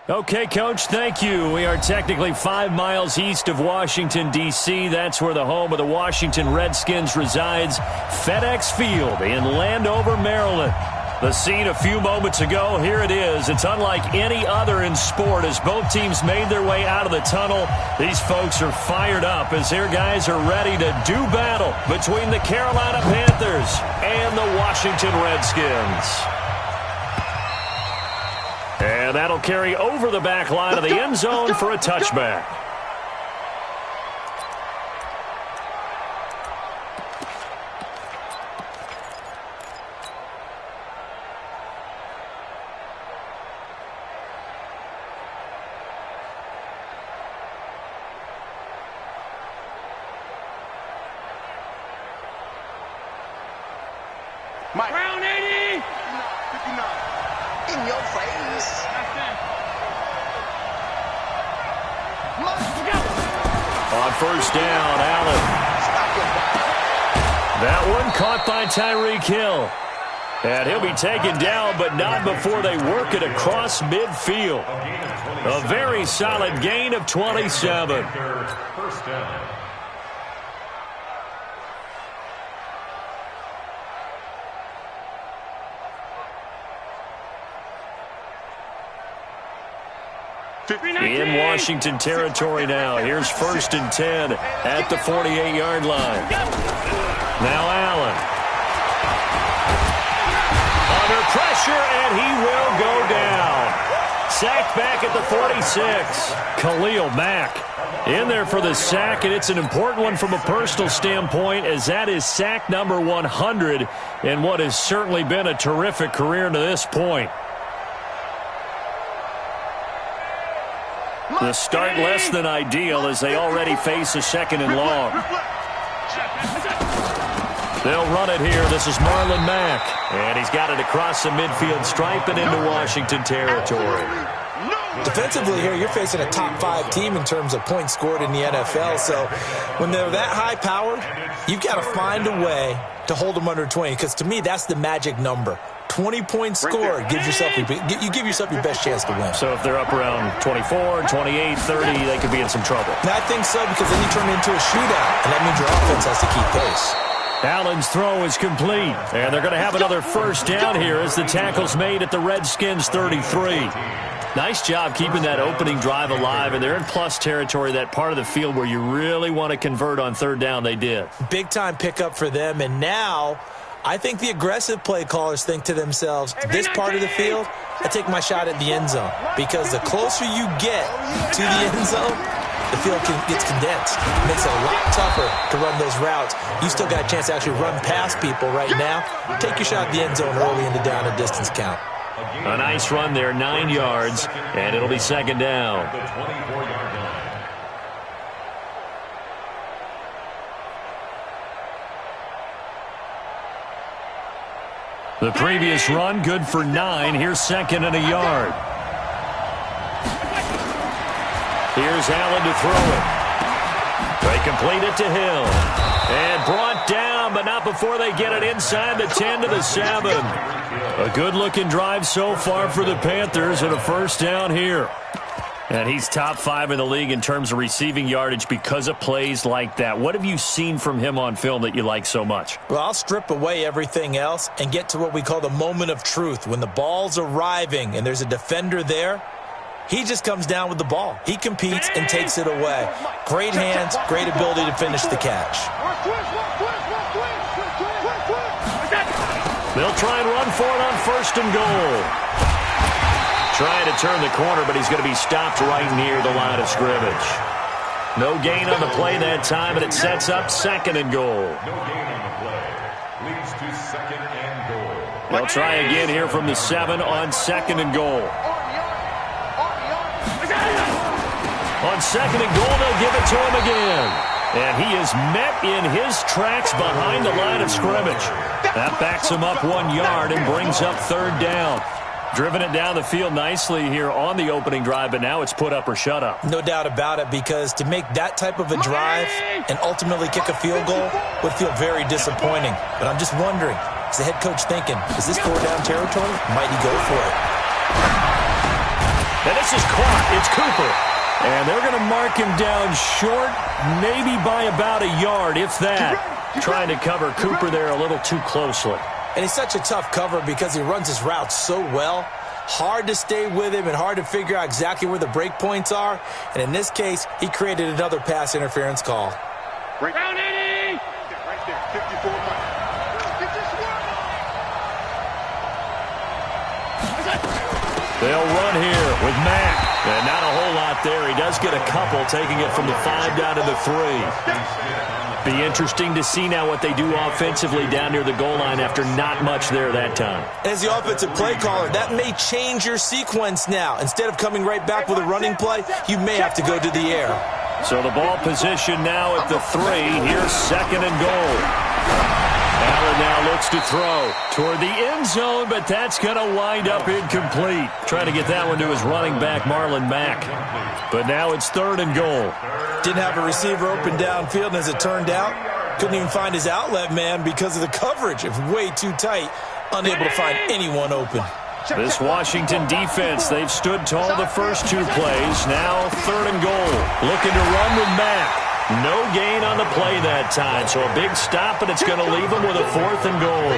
Okay, Coach, thank you. We are technically 5 miles east of Washington, D.C. That's where the home of the Washington Redskins resides, FedEx Field in Landover, Maryland. The scene a few moments ago, here it is. It's unlike any other in sport as both teams made their way out of the tunnel. These folks are fired up as their guys are ready to do battle between the Carolina Panthers and the Washington Redskins. And that'll carry over the back line of the end zone for a touchback. Round 80. 59. In your face. On first down, Allen. That one caught by Tyreek Hill. And he'll be taken down, but not before they work it across midfield. A very solid gain of 27. First down. In Washington territory now. Here's 1st and 10 at the 48-yard line. Now Allen. Under pressure, and he will go down. Sacked back at the 46. Khalil Mack in there for the sack, and it's an important one from a personal standpoint as that is sack number 100 in what has certainly been a terrific career to this point. The start less than ideal as they already face a 2nd and long. They'll run it here. This is Marlon Mack. And he's got it across the midfield stripe and into Washington territory. Defensively here, you're facing a top 5 team in terms of points scored in the NFL. So when they're that high-powered, you've got to find a way to hold them under 20. Because to me, that's the magic number. 20 points scored, you give yourself your best chance to win. So if they're up around 24, 28, 30, they could be in some trouble. And I think so, because then you turn it into a shootout, and that means your offense has to keep pace. Allen's throw is complete, and they're going to have another first down here as the tackle's made at the Redskins 33. Nice job keeping that opening drive alive, and they're in plus territory, that part of the field where you really want to convert on 3rd down. They did. Big-time pickup for them, and now I think the aggressive play callers think to themselves, this part of the field, I take my shot at the end zone. Because the closer you get to the end zone, the field gets condensed. It makes it a lot tougher to run those routes. You still got a chance to actually run past people right now. Take your shot at the end zone early in the down and distance count. A nice run there, 9 yards, and it'll be 2nd down. The 24-yard line. The previous run, good for 9. Here's 2nd and a yard. Here's Allen to throw it. They complete it to Hill. And brought down, but not before they get it inside the 10 to the 7. A good-looking drive so far for the Panthers and a first down here. And he's top 5 in the league in terms of receiving yardage because of plays like that. What have you seen from him on film that you like so much? Well, I'll strip away everything else and get to what we call the moment of truth. When the ball's arriving and there's a defender there, he just comes down with the ball. He competes and takes it away. Great hands, great ability to finish the catch. They'll try and run for it on 1st and goal. Trying to turn the corner, but he's going to be stopped right near the line of scrimmage. No gain on the play that time, and it sets up 2nd and goal. No gain on the play. Leads to 2nd and goal. They'll try again here from the 7 on 2nd and goal. On 2nd and goal, they'll give it to him again. And he is met in his tracks behind the line of scrimmage. That backs him up 1 yard and brings up 3rd down. Driven it down the field nicely here on the opening drive, but now it's put up or shut up. No doubt about it, because to make that type of a drive and ultimately kick a field goal would feel very disappointing. But I'm just wondering, is the head coach thinking, is this 4-down territory? Might he go for it? And this is caught. It's Cooper. And they're going to mark him down short, maybe by about a yard, if that. Trying to cover Cooper there a little too closely. And he's such a tough cover because he runs his route so well. Hard to stay with him and hard to figure out exactly where the break points are. And in this case, he created another pass interference call. Round 80! Right there, 54 miles. They'll run here with Mack. And not a whole lot there. He does get a couple, taking it from the 5 down to the 3. Be interesting to see now what they do offensively down near the goal line after not much there that time. As the offensive play caller, that may change your sequence now. Instead of coming right back with a running play, you may have to go to the air. So the ball position now at the 3. Here's second and goal. Allen now looks to throw toward the end zone, but that's going to wind up incomplete. Trying to get that one to his running back, Marlon Mack. But now it's third and goal. Didn't have a receiver open downfield, and as it turned out, couldn't even find his outlet man because of the coverage. It was way too tight, unable to find anyone open. This Washington defense, they've stood tall the first 2 plays. Now third and goal. Looking to run with Mack. No gain on the play that time, so a big stop, and it's going to leave them with a 4th and goal.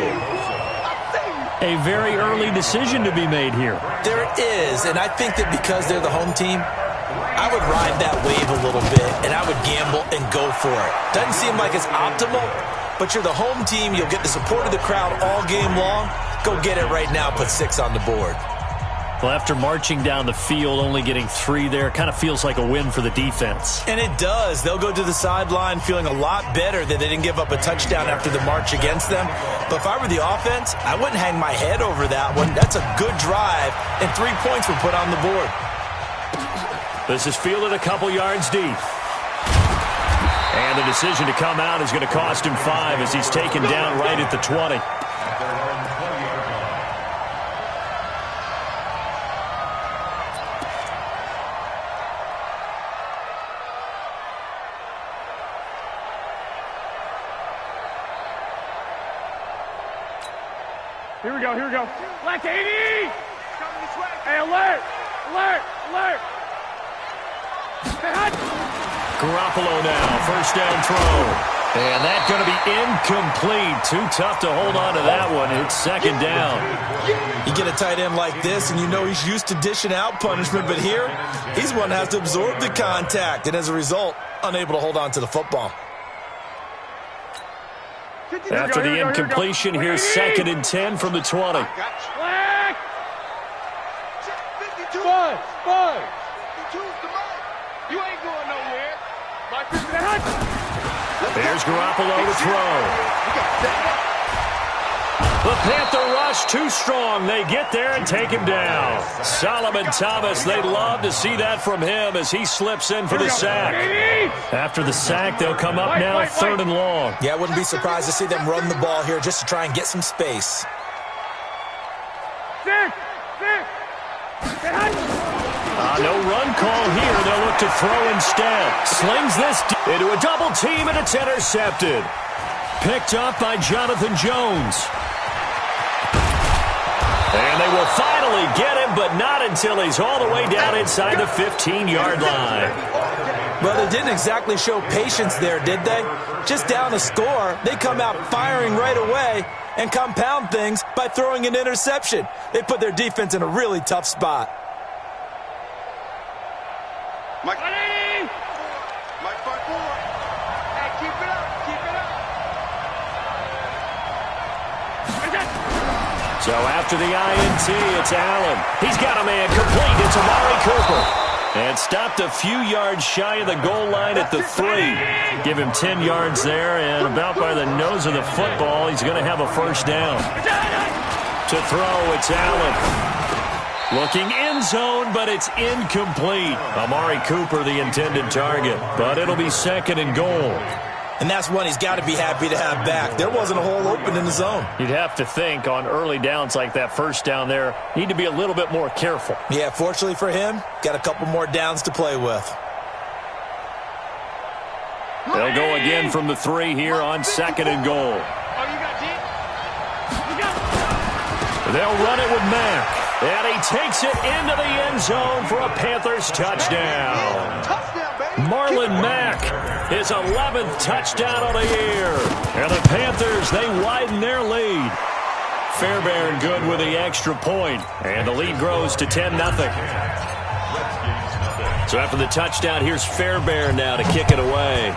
A very early decision to be made here. There is, and I think that because they're the home team, I would ride that wave a little bit, and I would gamble and go for it. Doesn't seem like it's optimal, but you're the home team. You'll get the support of the crowd all game long. Go get it right now. Put 6 on the board. Well, after marching down the field, only getting 3 there, kind of feels like a win for the defense. And it does. They'll go to the sideline feeling a lot better that they didn't give up a touchdown after the march against them. But if I were the offense, I wouldn't hang my head over that one. That's a good drive, and 3 points were put on the board. This is fielded a couple yards deep. And the decision to come out is going to cost him 5 as he's taken down right at the 20. Here we go, here we go. Black 80! Hey, alert! Alert! Alert! Garoppolo now, first down throw. And that's going to be incomplete. Too tough to hold on to that one. It's second down. You get a tight end like this, and you know he's used to dishing out punishment, but here, he's one that has to absorb the contact, and as a result, unable to hold on to the football. After the incompletion, here's second and 10 from the 20. Black! 52. 5! 5! 52 is the mark. You ain't going nowhere. There's Garoppolo to throw. The Panther rush too strong. They get there and take him down. Solomon Thomas, they'd love to see that from him as he slips in for the sack. After the sack, they'll come up now third and long. Yeah, I wouldn't be surprised to see them run the ball here just to try and get some space. No run call here. They'll look to throw instead. Slings this into a double team, and it's intercepted. Picked up by Jonathan Jones. And they will finally get him, but not until he's all the way down inside the 15-yard line. Well, they didn't exactly show patience there, did they? Just down a score, they come out firing right away and compound things by throwing an interception. They put their defense in a really tough spot. Mike 5-4. Hey, keep it up. So after the INT, it's Allen. He's got a man complete. It's Amari Cooper. And stopped a few yards shy of the goal line at the 3. Give him 10 yards there, and about by the nose of the football, he's going to have a first down. To throw, it's Allen. Looking end zone, but it's incomplete. Amari Cooper, the intended target, but it'll be second and goal. And that's one he's got to be happy to have back. There wasn't a hole open in the zone. You'd have to think on early downs like that first down there, need to be a little bit more careful. Yeah, fortunately for him, got a couple more downs to play with. They'll go again from the 3 here on second and goal. Oh, you got deep? They'll run it with Mack. And he takes it into the end zone for a Panthers touchdown. Marlon Mack, his 11th touchdown of the year. And the Panthers, they widen their lead. Fairbairn good with the extra point. And the lead grows to 10-0. So after the touchdown, here's Fairbairn now to kick it away.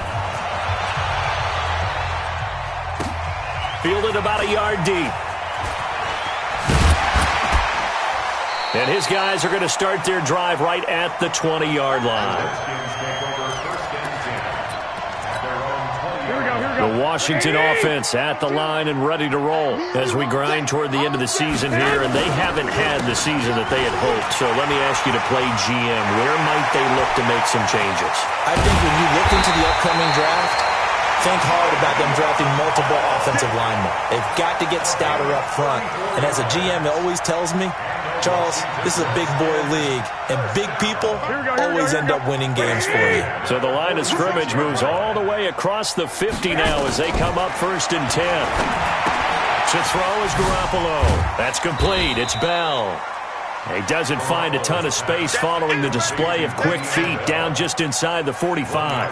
Fielded about a yard deep. And his guys are going to start their drive right at the 20-yard line. The Washington offense at the line and ready to roll as we grind toward the end of the season here, and they haven't had the season that they had hoped. So let me ask you to play GM. Where might they look to make some changes? I think when you look into the upcoming draft, think hard about them drafting multiple offensive linemen. They've got to get stouter up front. And as a GM, it always tells me, Charles, this is a big boy league, and big people always end up winning games for you. So the line of scrimmage moves all the way across the 50 now as they come up 1st and 10. To throw is Garoppolo. That's complete. It's Bell. He doesn't find a ton of space following the display of quick feet down just inside the 45.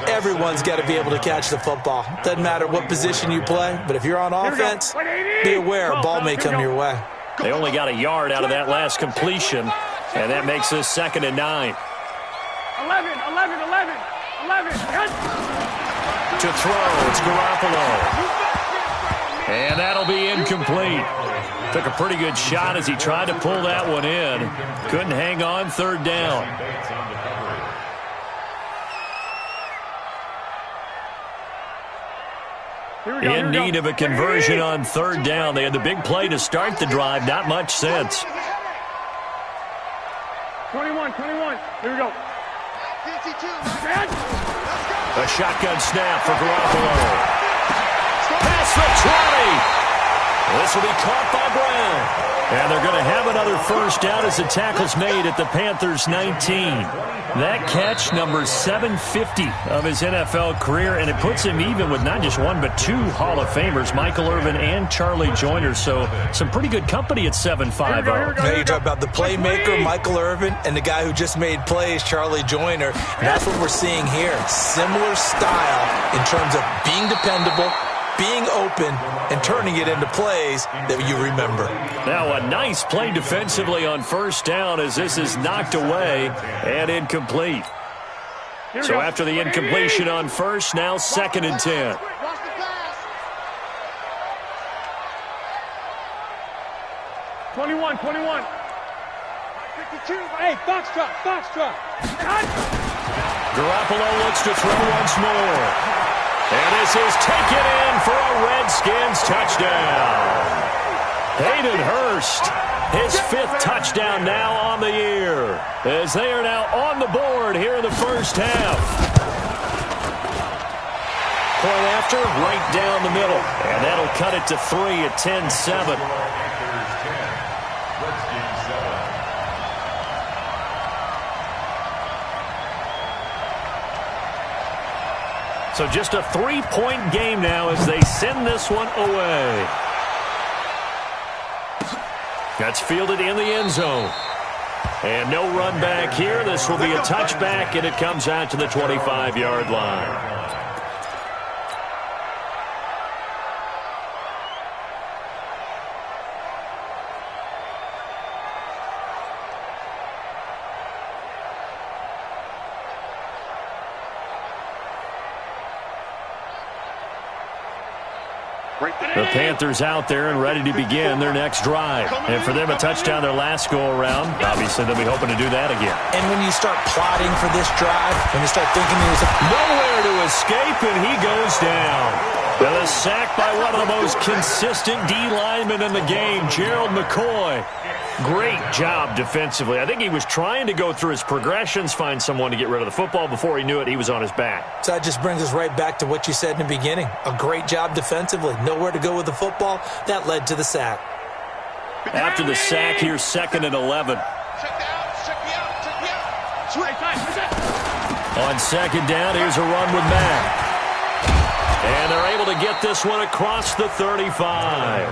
Everyone's got to be able to catch the football. Doesn't matter what position you play, but if you're on offense, be aware a ball may come your way. They only got a yard out of that last completion, and that makes this 2nd and 9. 11. To throw, it's Garoppolo. And that'll be incomplete. Took a pretty good shot as he tried to pull that one in. Couldn't hang on 3rd down. In need of a conversion on 3rd down. They had the big play to start the drive. Not much sense. 21. Here we go. A shotgun snap for Garoppolo. Pass the 20. This will be caught by Brown. And they're going to have another first down as the tackle's made at the Panthers' 19. That catch, number 750 of his NFL career, and it puts him even with not just one but 2 Hall of Famers, Michael Irvin and Charlie Joyner. So some pretty good company at 7'5". Now you talk about the playmaker, Michael Irvin, and the guy who just made plays, Charlie Joyner. And that's what we're seeing here. Similar style in terms of being dependable, being open, and turning it into plays that you remember. Now a nice play defensively on 1st down as this is knocked away and incomplete. So after the incompletion on 1st, now 2nd and 10. Twenty-one. 52. Hey, Foxtrot. Garoppolo looks to throw once more. And this is taken in for a Redskins touchdown. Hayden Hurst, his 5th touchdown now on the year, as they are now on the board here in the 1st half. Point after, right down the middle. And that'll cut it to 3 at 10-7. So just a 3-point game now as they send this one away. That's fielded in the end zone. And no run back here. This will be a touchback, and it comes out to the 25-yard line. The Panthers out there and ready to begin their next drive. And for them, a touchdown their last go-around. Obviously, they'll be hoping to do that again. And when you start plotting for this drive, when you start thinking there's nowhere to escape, and he goes down. And a sack by one of the most consistent D linemen in the game, Gerald McCoy. Great job defensively. I think he was trying to go through his progressions, find someone to get rid of the football. Before he knew it, he was on his back. So that just brings us right back to what you said in the beginning. A great job defensively. Nowhere to go with the football. That led to the sack. After the sack, here's 2nd and 11. On 2nd down, here's a run with Mack. And they're able to get this one across the 35.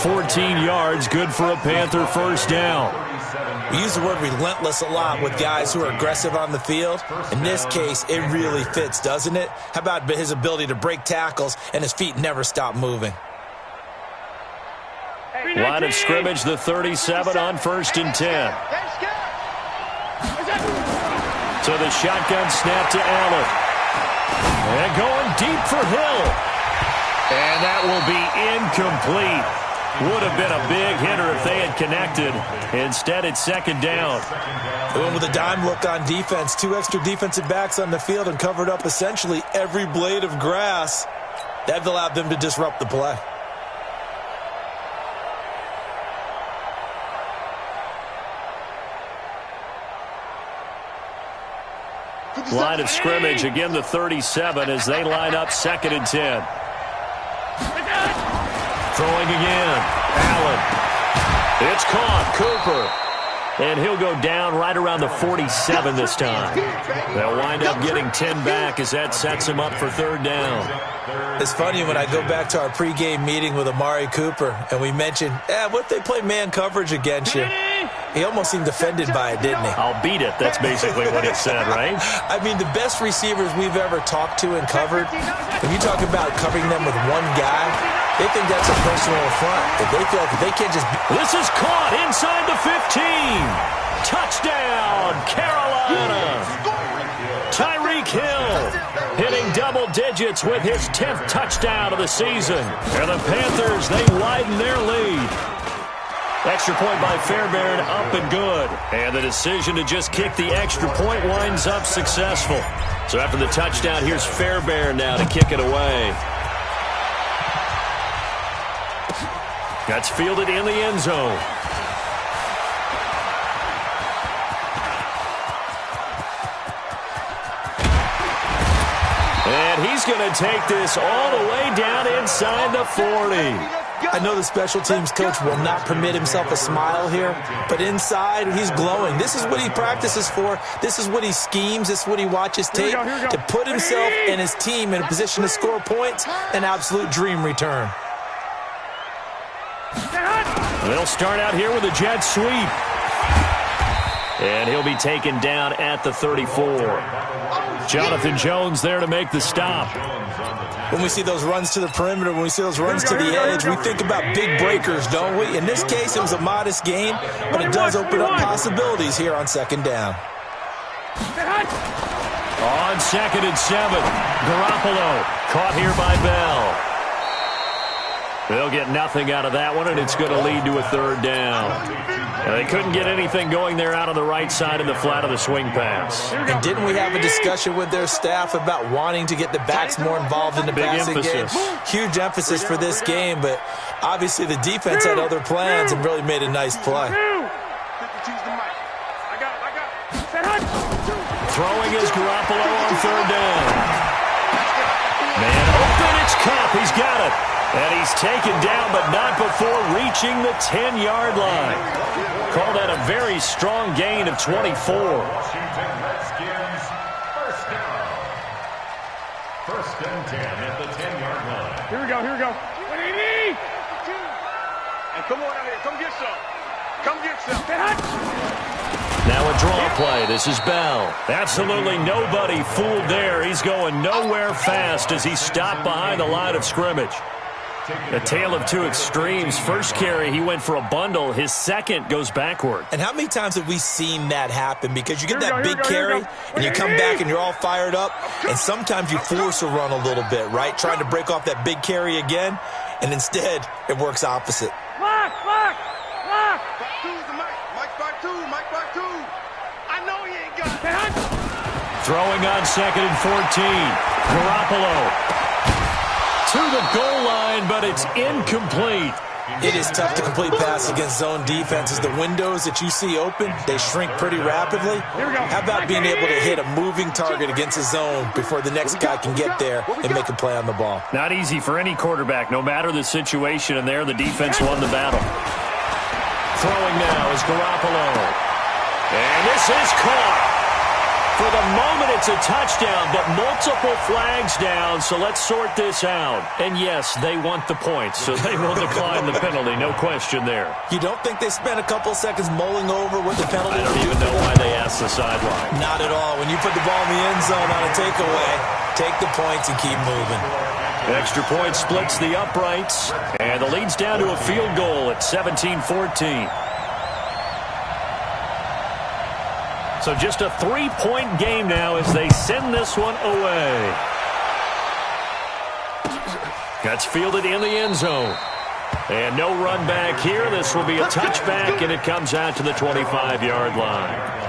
14 yards, good for a Panther first down. We use the word relentless a lot with guys who are aggressive on the field. In this case, it really fits, doesn't it? How about his ability to break tackles and his feet never stop moving? Line of scrimmage, the 37 on 1st and 10. So the shotgun snap to Allen. And going deep for Hill. And that will be incomplete. Would have been a big hitter if they had connected. Instead, it's 2nd down. They went with a dime look on defense. 2 extra defensive backs on the field and covered up essentially every blade of grass. That allowed them to disrupt the play. Line of scrimmage, again the 37 as they line up 2nd and 10. Throwing again. Allen. It's caught. Cooper. And he'll go down right around the 47 this time. They'll wind up getting 10 back as that sets him up for 3rd down. It's funny when I go back to our pregame meeting with Amari Cooper and we mentioned, what if they play man coverage against you? He almost seemed offended by it, didn't he? I'll beat it. That's basically what he said, right? I mean, the best receivers we've ever talked to and covered, when you talk about covering them with one guy, they think that's a personal affront. If they feel like they can't just... This is caught inside the 15. Touchdown, Carolina. Tyreek Hill hitting double digits with his 10th touchdown of the season. And the Panthers, they widen their lead. Extra point by Fairbairn, up and good. And the decision to just kick the extra point winds up successful. So after the touchdown, here's Fairbairn now to kick it away. That's fielded in the end zone. And he's going to take this all the way down inside the 40. I know the special teams coach will not permit himself a smile here, but inside he's glowing. This is what he practices for. This is what he schemes. This is what he watches tape to put himself and his team in a position to score points. An absolute dream return. They'll start out here with a jet sweep. And he'll be taken down at the 34. Jonathan Jones there to make the stop. When we see those runs to the perimeter, when we see those runs to the edge, we think about big breakers, don't we? In this case, it was a modest gain, but it does open up possibilities here on 2nd down. On 2nd and 7, Garoppolo caught here by Bell. They'll get nothing out of that one, and it's going to lead to a 3rd down. Now, they couldn't get anything going there out on the right side in the flat of the swing pass. And didn't we have a discussion with their staff about wanting to get the backs more involved in the passing game? Huge emphasis for this game, but obviously the defense had other plans and really made a nice play. Throwing is Garoppolo on 3rd down. Man open, it's Cup. He's got it. And he's taken down, but not before reaching the 10-yard line. Call that a very strong gain of 24. First and 10 at the 10-yard line. Here we go, here we go. 180! And come on out here, come get some. Come get some. Now a draw play. This is Bell. Absolutely nobody fooled there. He's going nowhere fast as he stopped behind the line of scrimmage. A tale of two extremes. First carry, he went for a bundle. His second goes backward. And how many times have we seen that happen? Because you get that big carry, and you come back and you're all fired up, and sometimes you force a run a little bit, right? Trying to break off that big carry again, and instead it works opposite. Lock! Mike back two. I know he ain't got it. Throwing on 2nd and 14. Garoppolo to the goal line, but it's incomplete. It is tough to complete passes against zone defenses. The windows that you see open, they shrink pretty rapidly. How about being able to hit a moving target against a zone before the next guy can get there and make a play on the ball? Not easy for any quarterback, no matter the situation, and there the defense won the battle. Throwing now is Garoppolo. And this is caught. For the moment, it's a touchdown, but multiple flags down, so let's sort this out. And yes, they want the points, so they will decline the penalty, no question there. You don't think they spent a couple seconds mulling over what the penalty? I don't even know why they asked the sideline. Not at all. When you put the ball in the end zone on a takeaway, take the points and keep moving. Extra point splits the uprights, and the lead's down to a field goal at 17-14. So just a 3-point game now as they send this one away. That's fielded in the end zone. And no run back here. This will be a touchback, and it comes out to the 25-yard line.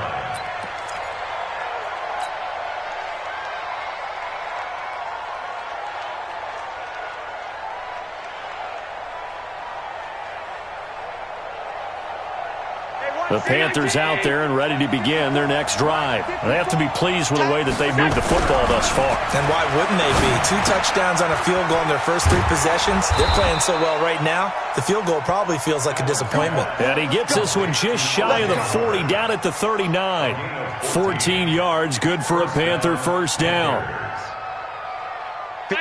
The Panthers out there and ready to begin their next drive. They have to be pleased with the way that they've moved the football thus far. And why wouldn't they be? 2 touchdowns on a field goal in their first 3 possessions. They're playing so well right now, the field goal probably feels like a disappointment. And he gets this one just shy of the 40, down at the 39. 14 yards, good for a Panther first down.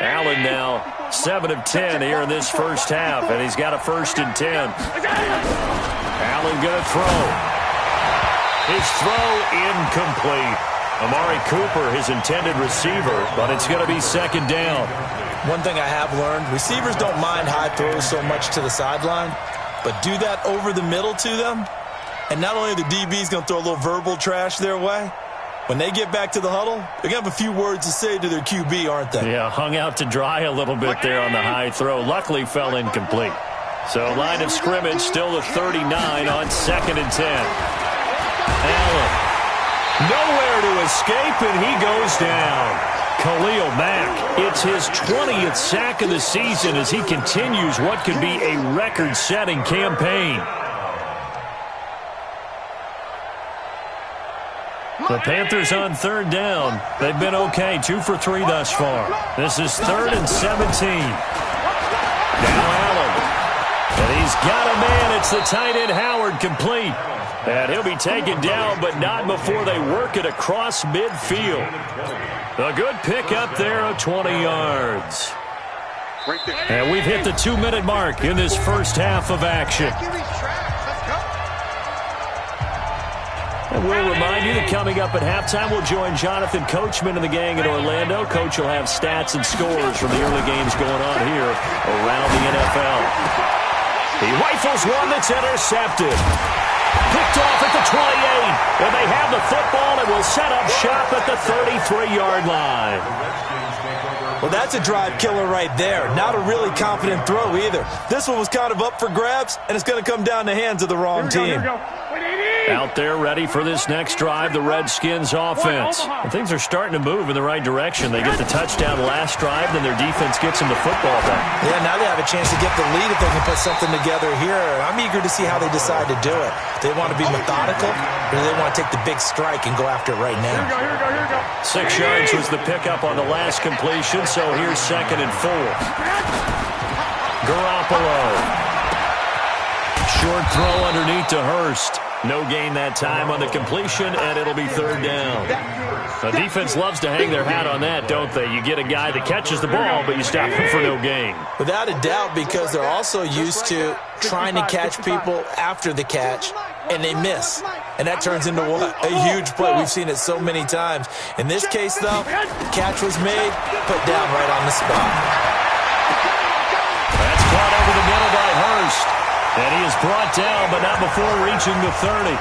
Allen now 7 of 10 here in this first half, and he's got a 1st and 10. Allen going to throw. His throw incomplete. Amari Cooper, his intended receiver, but it's going to be 2nd down. One thing I have learned, receivers don't mind high throws so much to the sideline, but do that over the middle to them, and not only are the DBs going to throw a little verbal trash their way, when they get back to the huddle, they're going to have a few words to say to their QB, aren't they? Yeah, hung out to dry a little bit there on the high throw. Luckily fell incomplete. So line of scrimmage still the 39 on 2nd and 10. Allen nowhere to escape, and he goes down. Khalil Mack, it's his 20th sack of the season as he continues what could be a record-setting campaign. The Panthers on 3rd down. They've been okay, 2 for 3 thus far. This is 3rd and 17. Now Allen. And he's got a man. It's the tight end Howard, complete. And he'll be taken down, but not before they work it across midfield. A good pick up there of 20 yards. And we've hit the 2-minute mark in this first half of action. And we'll remind you that coming up at halftime, we'll join Jonathan Coachman and the gang in Orlando. Coach will have stats and scores from the early games going on here around the NFL. He rifles one that's intercepted. Picked off at the 28. And they have the football and will set up shop at the 33-yard line. Well, that's a drive killer right there. Not a really confident throw either. This one was kind of up for grabs, and it's going to come down the hands of the wrong team. Out there ready for this next drive, the Redskins offense. And things are starting to move in the right direction. They get the touchdown last drive, then their defense gets them the football back. Yeah, now they have a chance to get the lead if they can put something together here. I'm eager to see how they decide to do it. Do they want to be methodical, or do they want to take the big strike and go after it right now? 6 yards was the pickup on the last completion, so here's 2nd and 4. Garoppolo. Short throw underneath to Hurst. No gain that time on the completion, and it'll be 3rd down. The defense loves to hang their hat on that, don't they? You get a guy that catches the ball, but you stop him for no gain. Without a doubt, because they're also used to trying to catch people after the catch, and they miss. And that turns into what? A huge play. We've seen it so many times. In this case, though, catch was made, put down right on the spot. That's caught over the middle by Hurst. And he is brought down, but not before reaching the 30.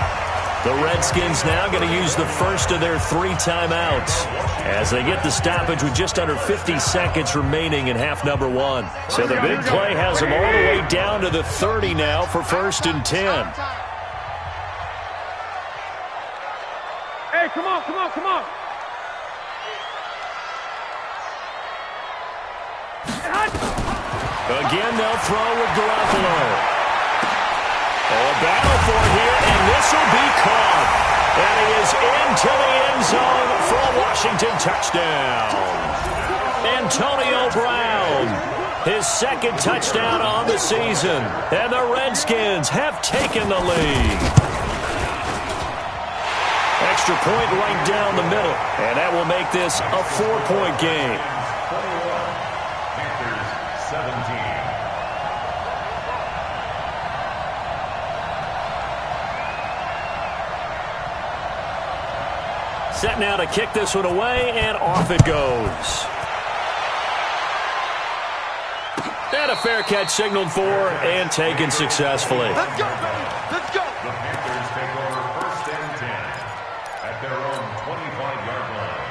The Redskins now going to use the first of their 3 timeouts as they get the stoppage with just under 50 seconds remaining in half number 1. So the big play has them all the way down to the 30 now for 1st and 10. Hey, come on, come on, come on. Again, they'll throw with Garoppolo. A battle for it here, and this will be caught. And he is into the end zone for a Washington touchdown. Antonio Brown, his 2nd touchdown on the season. And the Redskins have taken the lead. extra point right down the middle. And that will make this a 4-point game. 21, Panthers 17. Set now to kick this one away, and off it goes. And a fair catch signaled for and taken successfully. Let's go, baby. Let's go. The Panthers take over 1st and 10 at their own 25-yard line.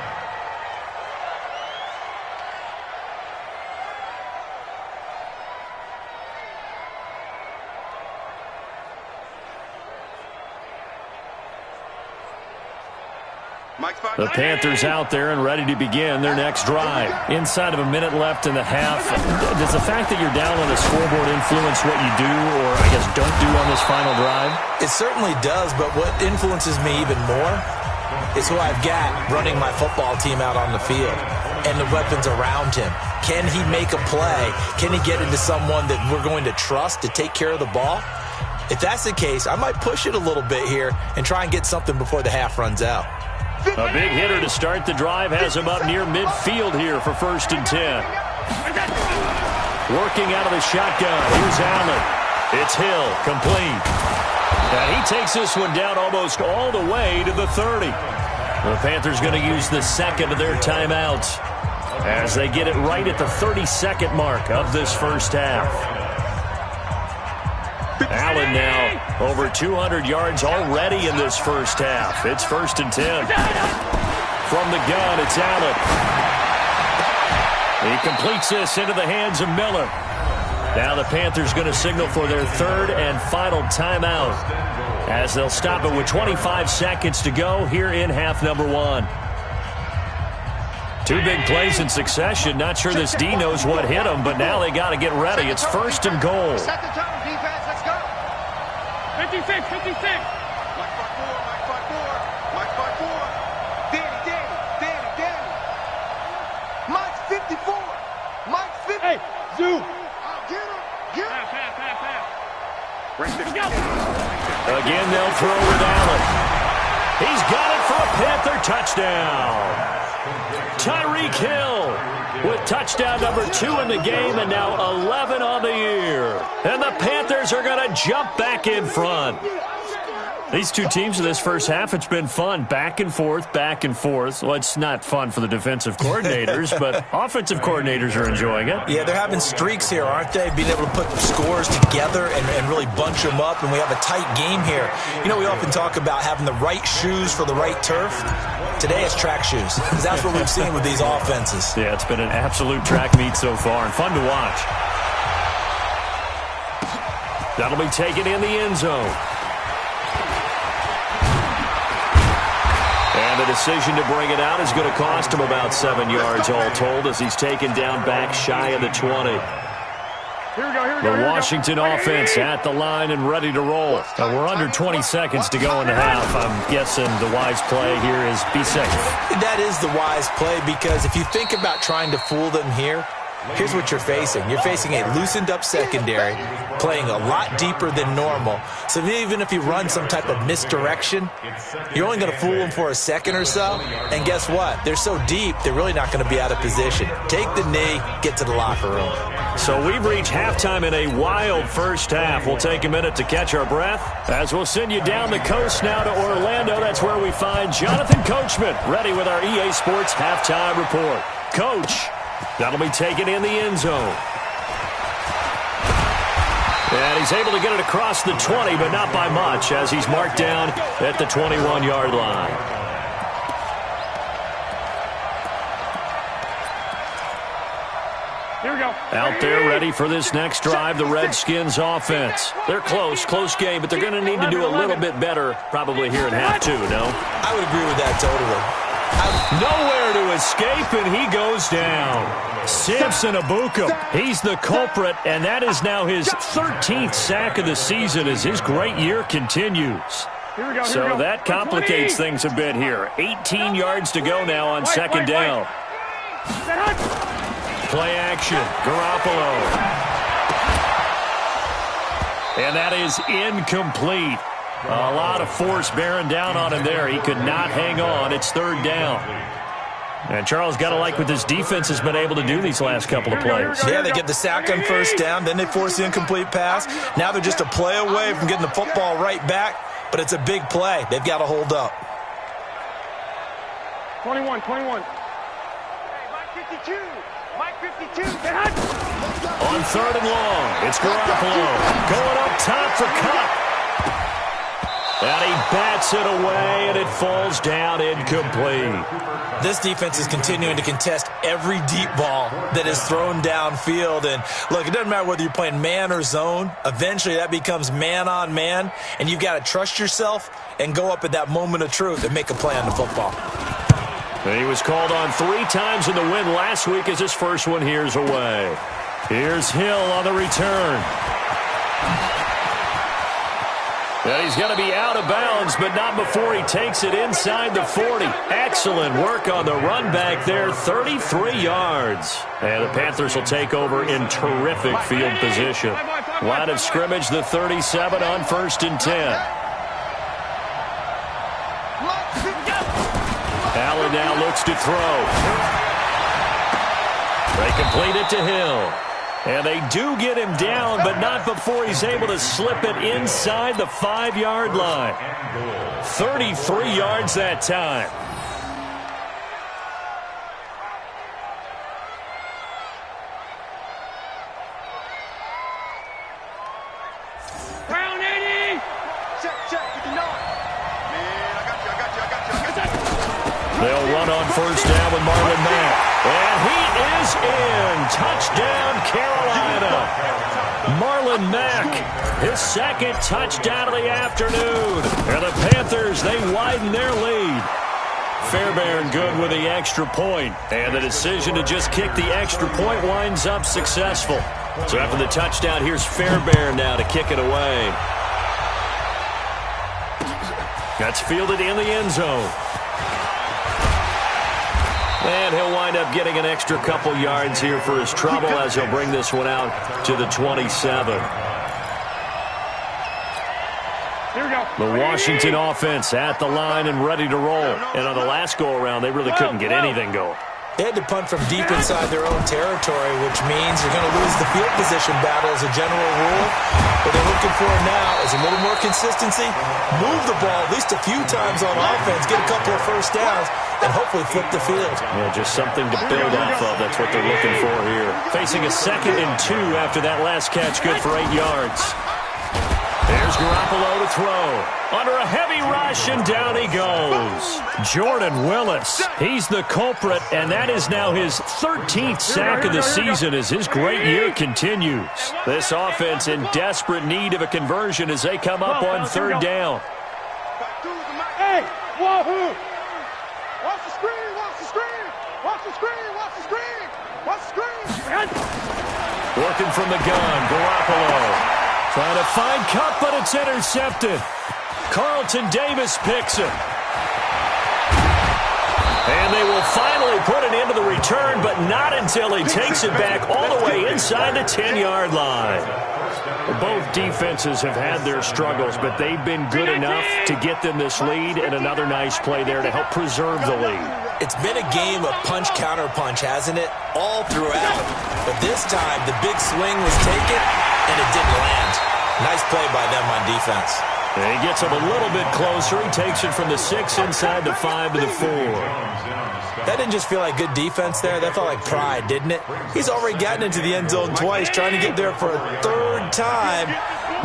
The Panthers out there and ready to begin their next drive. Inside of a minute left in the half. Does the fact that you're down on the scoreboard influence what you do, or I guess don't do on this final drive? It certainly does, but what influences me even more is who I've got running my football team out on the field and the weapons around him. Can he make a play? Can he get into someone that we're going to trust to take care of the ball? If that's the case, I might push it a little bit here and try and get something before the half runs out. A big hitter to start the drive has him up near midfield here for 1st and 10. Working out of the shotgun. Here's Allen. It's Hill, complete. And he takes this one down almost all the way to the 30. The Panthers going to use the second of their timeouts as they get it right at the 30-second mark of this first half. Allen now over 200 yards already in this first half. It's 1st and 10. From the gun, it's Allen. He completes this into the hands of Miller. Now the Panthers going to signal for their 3rd and final timeout as they'll stop it with 25 seconds to go here in half number 1. 2 big plays in succession. Not sure this D knows what hit him, but now they got to get ready. It's 1st and goal. Set the tone, defense. Let's go. 56, 56. Mike 5-4, Mike 5-4, Mike 5-4. Danny. Mike 54. Mike 50. Hey, Zoo. Oh, get him. Pass. Right there. Again, they'll throw with Allen. He's got it for a Panther touchdown. Tyreek Hill with touchdown number 2 in the game, and now 11 on the year. And the Panthers are going to jump back in front. These two teams in this first half, it's been fun. Back and forth, back and forth. Well, it's not fun for the defensive coordinators, but offensive coordinators are enjoying it. Yeah, they're having streaks here, aren't they? Being able to put scores together and really bunch them up, and we have a tight game here. You know, we often talk about having the right shoes for the right turf. Today it's track shoes, because that's what we've seen with these offenses. Yeah, it's been an absolute track meet so far, and fun to watch. That'll be taken in the end zone. And the decision to bring it out is going to cost him about 7 yards all told as he's taken down back shy of the 20. The Washington offense at the line and ready to roll. We're under 20 seconds to go in the half. I'm guessing the wise play here is be safe. That is the wise play, because if you think about trying to fool them here, here's what you're facing. You're facing a loosened up secondary, playing a lot deeper than normal. So even if you run some type of misdirection, you're only going to fool them for a second or so. And guess what? They're so deep, they're really not going to be out of position. Take the knee, get to the locker room. So we've reached halftime in a wild first half. We'll take a minute to catch our breath as we'll send you down the coast now to Orlando. That's where we find Jonathan Coachman, ready with our EA Sports halftime report. Coach, that'll be taken in the end zone. And he's able to get it across the 20, but not by much, as he's marked down at the 21-yard line. Here we go. Out there ready for this next drive, the Redskins offense. They're close game, but they're going to need to do a little bit better probably here in half 2, no? I would agree with that totally. Nowhere to escape, and he goes down. Samson Abukum, he's the culprit, and that is now his 13th sack of the season as his great year continues. So that complicates things a bit here. 18 yards to go now on second down. Play action, Garoppolo. And that is incomplete. A lot of force bearing down on him there. He could not hang on. It's third down. And Charles, got to like what this defense has been able to do these last couple of plays. Yeah, they get the sack on first down, then they force the incomplete pass. Now they're just a play away from getting the football right back, but it's a big play. They've got to hold up. 21. Mike 52. Mike 52. On third and long, it's Garoppolo going up top for Cup. And he bats it away, and it falls down incomplete. This defense is continuing to contest every deep ball that is thrown downfield. And, look, it doesn't matter whether you're playing man or zone. Eventually, that becomes man-on-man, and you've got to trust yourself and go up at that moment of truth and make a play on the football. And he was called on 3 times in the win last week as his first one here's away. Here's Hill on the return. And he's going to be out of bounds, but not before he takes it inside the 40. Excellent work on the run back there, 33 yards. And the Panthers will take over in terrific field position. Line of scrimmage, the 37 on 1st and 10. Allen now looks to throw. They complete it to Hill. And they do get him down, but not before he's able to slip it inside the 5-yard line. 33 yards that time. Brown 80. Check 59. Man, I got you. They'll run on first down with Marlon Mack. And he is in. Touchdown, Carolina. Marlon Mack, his second touchdown of the afternoon. And the Panthers, they widen their lead. Fairbairn good with the extra point. And the decision to just kick the extra point winds up successful. So after the touchdown, here's Fairbairn now to kick it away. That's fielded in the end zone. And he'll wind up getting an extra couple yards here for his trouble as he'll bring this one out to the 27. Here we go. The Washington offense at the line and ready to roll. And on the last go-around, they really couldn't get anything going. They had to punt from deep inside their own territory, which means you're going to lose the field position battle as a general rule. What they're looking for now is a little more consistency, move the ball at least a few times on offense, get a couple of first downs, and hopefully flip the field. Yeah, just something to build off of. That's what they're looking for here. Facing a 2nd and 2 after that last catch, good for 8 yards. There's Garoppolo to throw. Under a heavy rush, and down he goes. Jordan Willis, he's the culprit, and that is now his 13th sack of the season as his great year continues. This offense in desperate need of a conversion as they come up on 3rd down. Hey, whoa! Watch the screen! Watch the screen! Watch the screen! Watch the screen! Watch the screen! Working from the gun, Garoppolo. Trying to find Cup, but it's intercepted. Carlton Davis picks it. And they will finally put it into the return, but not until he takes it back all the way inside the 10-yard line. Both defenses have had their struggles, but they've been good enough to get them this lead, and another nice play there to help preserve the lead. It's been a game of punch-counter-punch, hasn't it? All throughout. But this time, the big swing was taken, and it didn't land. Nice play by them on defense. And he gets him a little bit closer. He takes it from the 6 inside the 5 to the 4. That didn't just feel like good defense there. That felt like pride, didn't it? He's already gotten into the end zone twice, trying to get there for a 3rd time.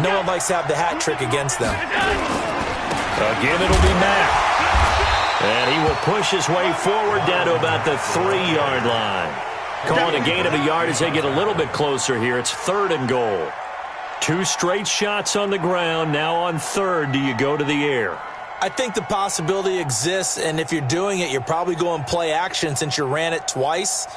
No one likes to have the hat trick against them. Again, it'll be Mack. And he will push his way forward down to about the 3-yard line. Calling a gain of a yard as they get a little bit closer here. It's 3rd and goal. 2 straight shots on the ground. Now on 3rd, do you go to the air? I think the possibility exists, and if you're doing it, you're probably going play action since you ran it twice.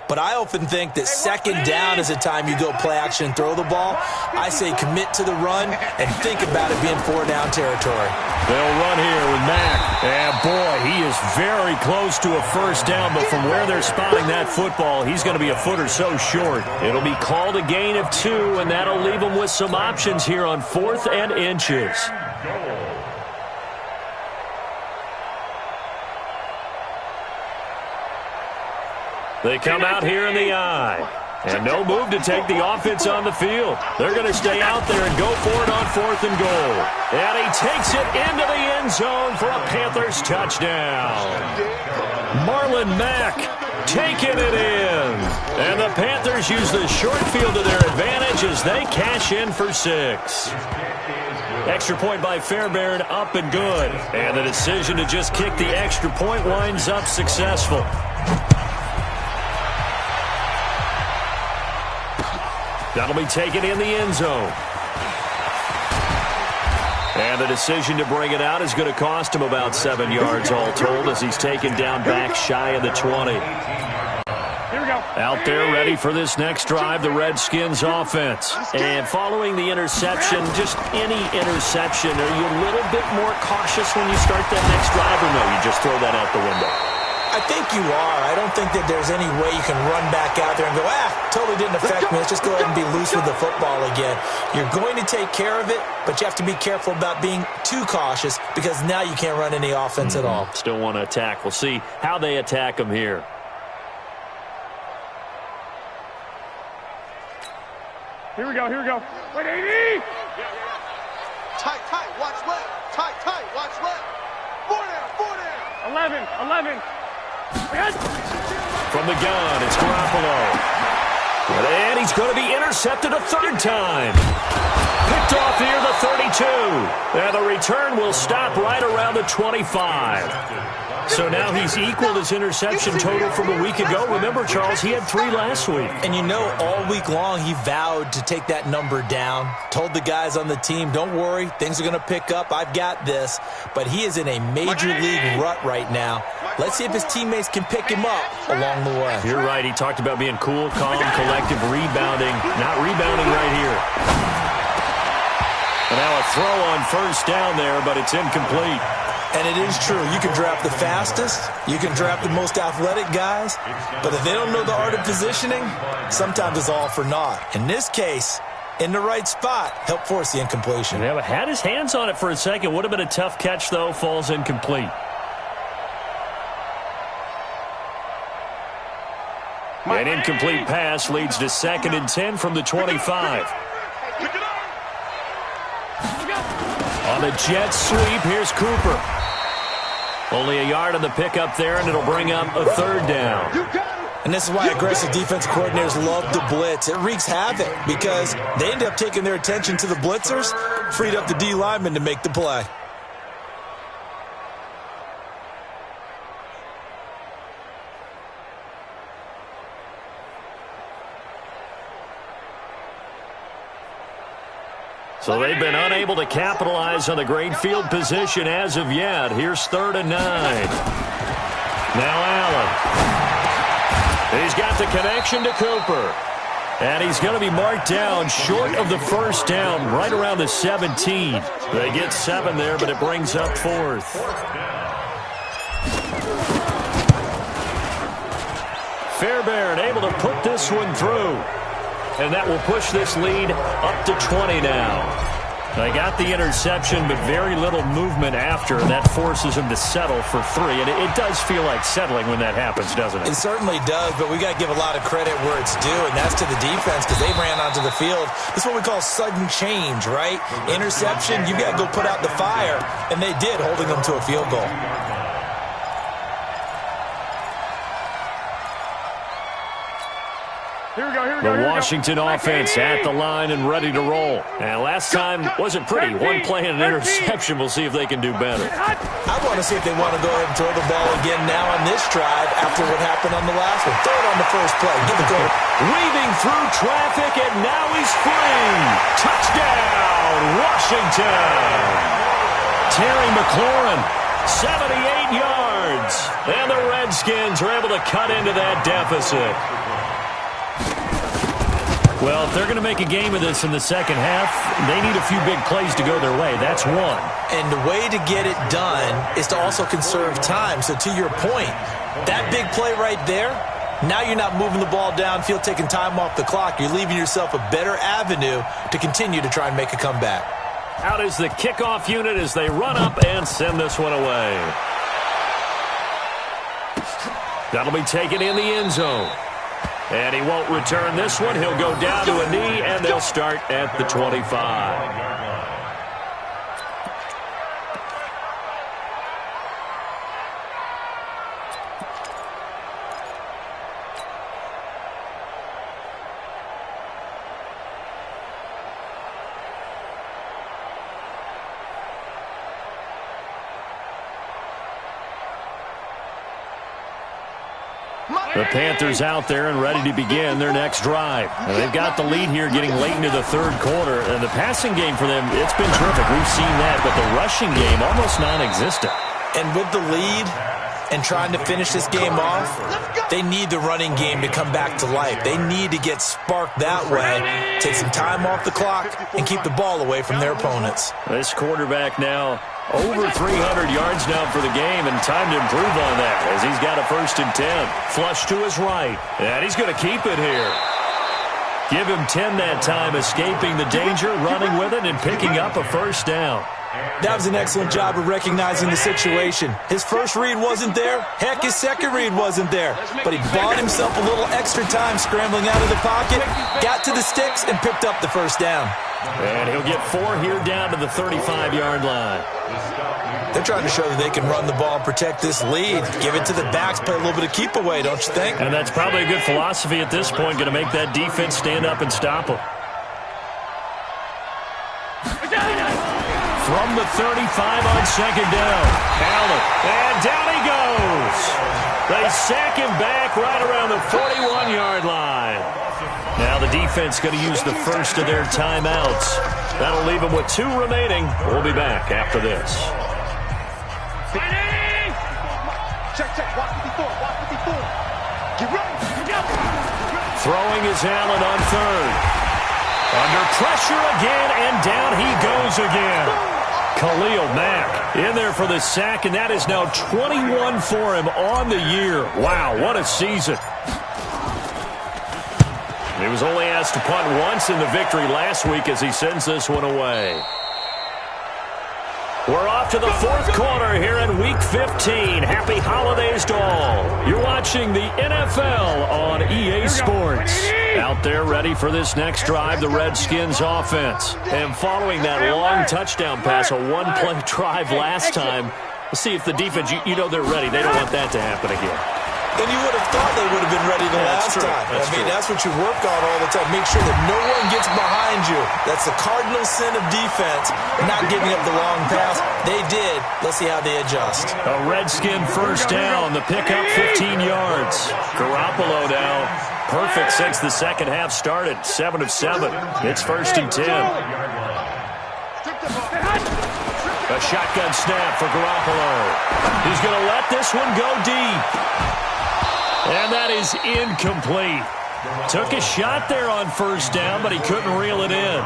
But I often think that 2nd down is the time you go play action and throw the ball. I say commit to the run and think about it being 4-down territory. They'll run here with Mack. And boy, he is very close to a 1st down, but from where they're spotting that football, he's going to be a foot or so short. It'll be called a gain of 2, and that'll leave them with some options here on 4th and inches. They come out here in the I. And no move to take the offense on the field. They're going to stay out there and go for it on 4th and goal. And he takes it into the end zone for a Panthers touchdown. Marlon Mack taking it in. And the Panthers use the short field to their advantage as they cash in for 6. Extra point by Fairbairn, up and good. And the decision to just kick the extra point winds up successful. That'll be taken in the end zone. And the decision to bring it out is going to cost him about 7 yards all told as he's taken down back shy of the 20. Here we go. Out there ready for this next drive, the Redskins offense. And following the interception, just any interception, are you a little bit more cautious when you start that next drive, or no, you just throw that out the window? I think you are. I don't think that there's any way you can run back out there and go, totally didn't affect me. Let's just go ahead and be loose with the football again. You're going to take care of it, but you have to be careful about being too cautious because now you can't run any offense at all. Still want to attack. We'll see how they attack them here. Here we go. Here we go. Wait, 80. Tight, watch left. Tight, watch left. 4 down. 11. From the gun, it's Garoppolo. And he's going to be intercepted a 3rd time. Picked off near the 32. And the return will stop right around the 25. So now he's equaled his interception total from a week ago. Remember, Charles, he had 3 last week. And you know, all week long he vowed to take that number down. Told the guys on the team, don't worry, things are going to pick up. I've got this. But he is in a major league rut right now. Let's see if his teammates can pick him up along the way. You're right. He talked about being cool, calm, collective, rebounding. Not rebounding right here. And now a throw on 1st down there, but it's incomplete. And it is true. You can draft the fastest. You can draft the most athletic guys. But if they don't know the art of positioning, sometimes it's all for naught. In this case, in the right spot, help force the incompletion. Yeah, but had his hands on it for a second. Would have been a tough catch, though. Falls incomplete. An incomplete pass leads to 2nd and 10 from the 25. On the jet sweep, here's Cooper. Only a yard on the pickup there, and it'll bring up a 3rd down. And this is why aggressive defensive coordinators love to blitz. It wreaks havoc because they end up taking their attention to the blitzers, freed up the D lineman to make the play. So they've been unable to capitalize on the great field position as of yet. Here's 3rd and 9. Now Allen. He's got the connection to Cooper. And he's going to be marked down short of the 1st down, right around the 17. They get 7 there, but it brings up 4th. Fairbairn able to put this one through. And that will push this lead up to 20 now. They got the interception, but very little movement after. That forces him to settle for 3. And it does feel like settling when that happens, doesn't it? It certainly does, but we got to give a lot of credit where it's due, and that's to the defense because they ran onto the field. This is what we call sudden change, right? Interception, you got to go put out the fire, and they did, holding them to a field goal. The Washington offense at the line and ready to roll. And last time wasn't pretty. One play and an interception. We'll see if they can do better. I want to see if they want to go ahead and throw the ball again now on this drive after what happened on the last one. Throw it on the first play. Give it to him. Weaving through traffic, and now he's free. Touchdown, Washington. Terry McLaurin, 78 yards. And the Redskins are able to cut into that deficit. Well, if they're going to make a game of this in the second half, they need a few big plays to go their way. That's one. And the way to get it done is to also conserve time. So to your point, that big play right there, now you're not moving the ball downfield, taking time off the clock. You're leaving yourself a better avenue to continue to try and make a comeback. Out is the kickoff unit as they run up and send this one away. That'll be taken in the end zone. And he won't return this one. He'll go down to a knee, and they'll start at the 25. The Panthers out there and ready to begin their next drive. And they've got the lead here getting late into the third quarter. And the passing game for them, it's been terrific. We've seen that. But the rushing game, almost non-existent. And with the lead and trying to finish this game off, they need the running game to come back to life. They need to get sparked that way, take some time off the clock, and keep the ball away from their opponents. This quarterback now over 300 yards now for the game, and time to improve on that as he's got a 1st and 10. Flush to his right, and he's going to keep it here. Give him 10 that time, escaping the danger, running with it, and picking up a 1st down. That was an excellent job of recognizing the situation. His first read wasn't there. Heck, his second read wasn't there. But he bought himself a little extra time scrambling out of the pocket, got to the sticks, and picked up the 1st down. And he'll get 4 here down to the 35-yard line. They're trying to show that they can run the ball and protect this lead. Give it to the backs, play a little bit of keep away, don't you think? And that's probably a good philosophy at this point, going to make that defense stand up and stop them. From the 35 on 2nd down. Allen, and down he goes. They sack him back right around the 41-yard line. Now the defense going to use the first of their timeouts. That'll leave them with 2 remaining. We'll be back after this. Check, check. Watch 54. Watch 54. Get ready. Throwing is Allen on 3rd. Under pressure again, and down he goes again. Khalil Mack in there for the sack, and that is now 21 for him on the year. Wow, what a season. He was only asked to punt once in the victory last week as he sends this one away. We're off to the 4th quarter here in Week 15. Happy holidays to all. You're watching the NFL on EA Sports. Out there ready for this next drive, the Redskins offense. And following that long touchdown pass, a 1-play drive last time, let's see if the defense, you know they're ready. They don't want that to happen again. And you would have thought they would have been ready the last time. That's what you work on all the time. Make sure that no one gets behind you. That's the cardinal sin of defense, not giving up the long pass. They did. Let's see how they adjust. A Redskin 1st down. The pickup 15 yards. Garoppolo now perfect since the second half started. 7 of 7. It's 1st and 10. A shotgun snap for Garoppolo. He's going to let this one go deep. And that is incomplete. Took a shot there on 1st down, but he couldn't reel it in.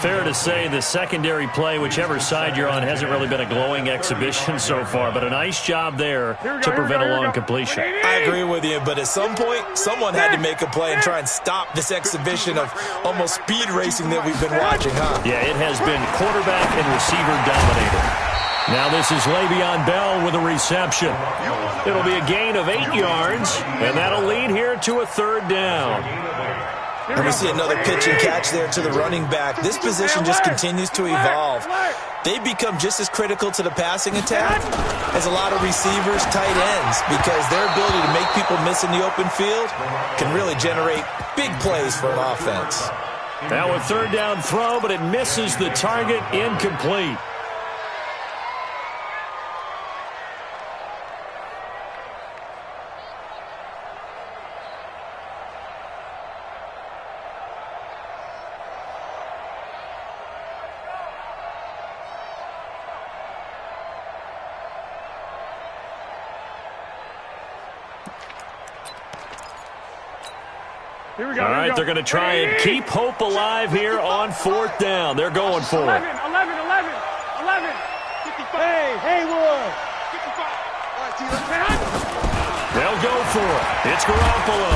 Fair to say the secondary play, whichever side you're on, hasn't really been a glowing exhibition so far, but a nice job there to prevent a long completion. I agree with you, but at some point, someone had to make a play and try and stop this exhibition of almost speed racing that we've been watching, huh? Yeah, it has been quarterback and receiver dominated. Now this is Le'Veon Bell with a reception. It'll be a gain of 8 yards, and that'll lead here to a 3rd down. And we see another pitch and catch there to the running back. This position just continues to evolve. They become just as critical to the passing attack as a lot of receivers, tight ends, because their ability to make people miss in the open field can really generate big plays for an offense. Now a 3rd down throw, but it misses the target, incomplete. Here we go. All right, they're going to try and keep hope alive here on 4th down. They're going for it. 11. Hey, Haywood. 55. They'll go for it. It's Garoppolo.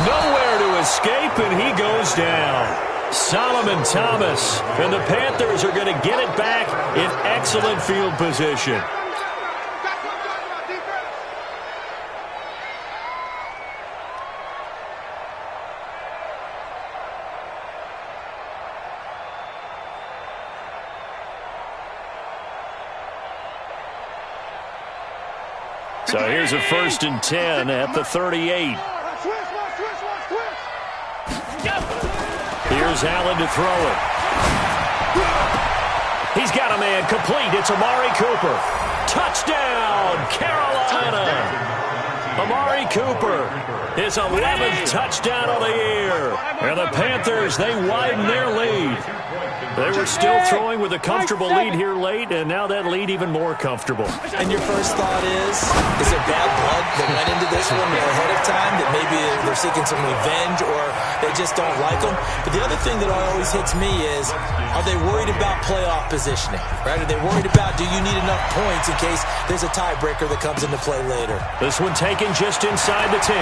Nowhere to escape, and he goes down. Solomon Thomas. And the Panthers are going to get it back in excellent field position. So here's a 1st and 10 at the 38. Here's Allen to throw it. He's got a man complete. It's Amari Cooper. Touchdown, Carolina. Amari Cooper, his 11th touchdown of the year. And the Panthers, they widen their lead. They were still throwing with a comfortable lead here late, and now that lead even more comfortable. And your first thought is there bad blood that went into this one ahead of time, that maybe they're seeking some revenge or they just don't like them? But the other thing that always hits me is, are they worried about playoff positioning? Right? Are they worried about, do you need enough points in case there's a tiebreaker that comes into play later? This one taken just inside the 10.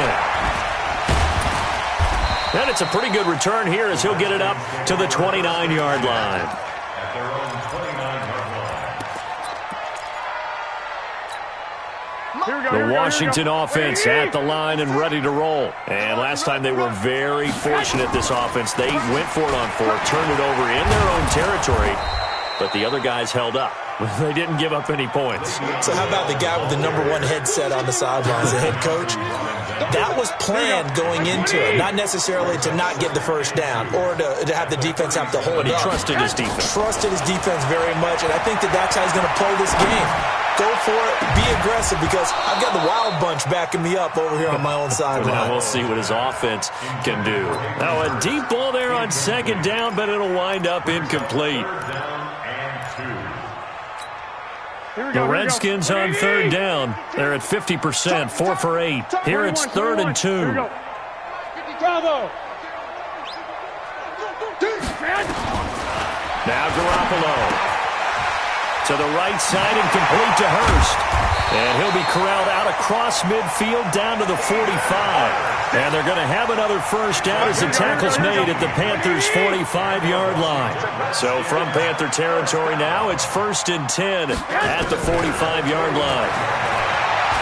And it's a pretty good return here as he'll get it up to the 29-yard line. At their own 29-yard line. The Washington offense at the line and ready to roll. And last time they were very fortunate, this offense. They went for it on 4, turned it over in their own territory, but the other guys held up. They didn't give up any points. So how about the guy with the #1 headset on the sidelines, the head coach? That was planned going into it, not necessarily to not get the first down or to have the defense have to hold up. But he trusted his defense. Trusted his defense very much, and I think that's how he's going to play this game. Go for it, be aggressive, because I've got the wild bunch backing me up over here on my own sideline. Now we'll see what his offense can do. Now a deep ball there on 2nd down, but it'll wind up incomplete. The Redskins on 3rd down. They're at 50%, 4 for 8. Here it's 3rd and 2. Now Garoppolo. To the right side and complete to Hurst. And he'll be corralled out across midfield down to the 45. And they're going to have another first down as the tackle's made at the Panthers' 45-yard line. So from Panther territory now, it's 1st and 10 at the 45-yard line.